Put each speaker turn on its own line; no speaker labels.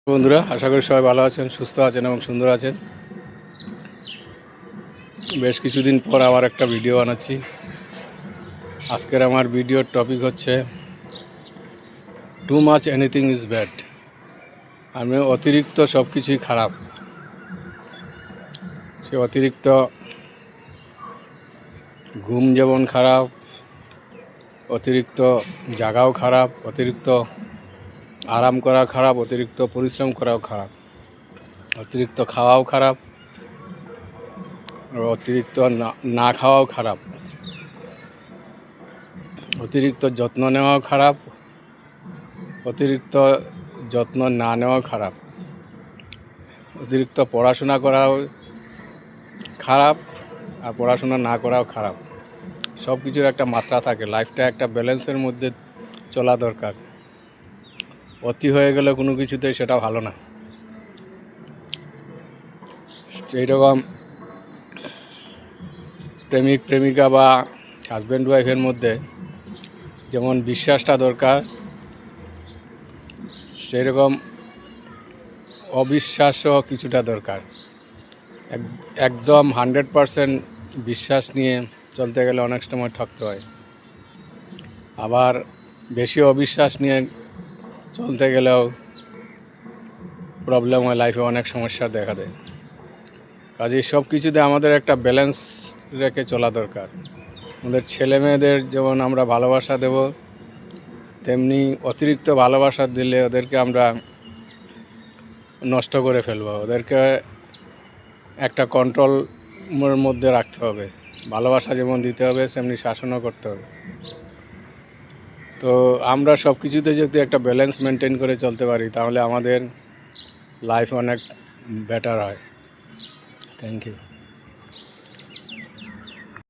বন্ধুরা, আশা করি সবাই ভালো আছেন, সুস্থ আছেন এবং সুন্দর আছেন। বেশ কিছুদিন পর আবার একটা ভিডিও বানাচ্ছি। আজকের আমার ভিডিওর টপিক হচ্ছে too much anything is bad. অতিরিক্ত সব কিছুই খারাপ। সে অতিরিক্ত ঘুম যেমন খারাপ, অতিরিক্ত জাগাও খারাপ, অতিরিক্ত আরাম করা খারাপ, অতিরিক্ত পরিশ্রম করাও খারাপ, অতিরিক্ত খাওয়াও খারাপ, অতিরিক্ত না খাওয়াও খারাপ, অতিরিক্ত যত্ন নেওয়াও খারাপ, অতিরিক্ত যত্ন না নেওয়াও খারাপ, অতিরিক্ত পড়াশোনা করাও খারাপ, আর পড়াশোনা না করাও খারাপ। সব কিছুর একটা মাত্রা থাকে। লাইফটা একটা ব্যালেন্সের মধ্যে চলা দরকার। অতি হয়ে গেলে কোনো কিছুতেই সেটা ভালো না। এইরকম প্রেমিক প্রেমিকা বা হাজব্যান্ড ওয়াইফের মধ্যে যেমন বিশ্বাসটা দরকার, সেই রকম অবিশ্বাসও কিছুটা দরকার। একদম 100% বিশ্বাস নিয়ে চলতে গেলে অনেক সময় ঠকতে হয়। আবার বেশি অবিশ্বাস নিয়ে চলতে গেলেও প্রবলেম হয়, লাইফে অনেক সমস্যা দেখা দেয়। কাজেই সব কিছুতে আমাদের একটা ব্যালেন্স রেখে চলা দরকার। আমাদের ছেলে মেয়েদের যেমন আমরা ভালোবাসা দেব, তেমনি অতিরিক্ত ভালোবাসা দিলে ওদেরকে আমরা নষ্ট করে ফেলব। ওদেরকে একটা কন্ট্রোলের মধ্যে রাখতে হবে। ভালোবাসা যেমন দিতে হবে, সেমনি শাসনও করতে হবে। তো আমরা সব কিছুতে যদি একটা ব্যালেন্স মেনটেন করে চলতে পারি, তাহলে আমাদের লাইফ অনেক বেটার হয়। Thank you.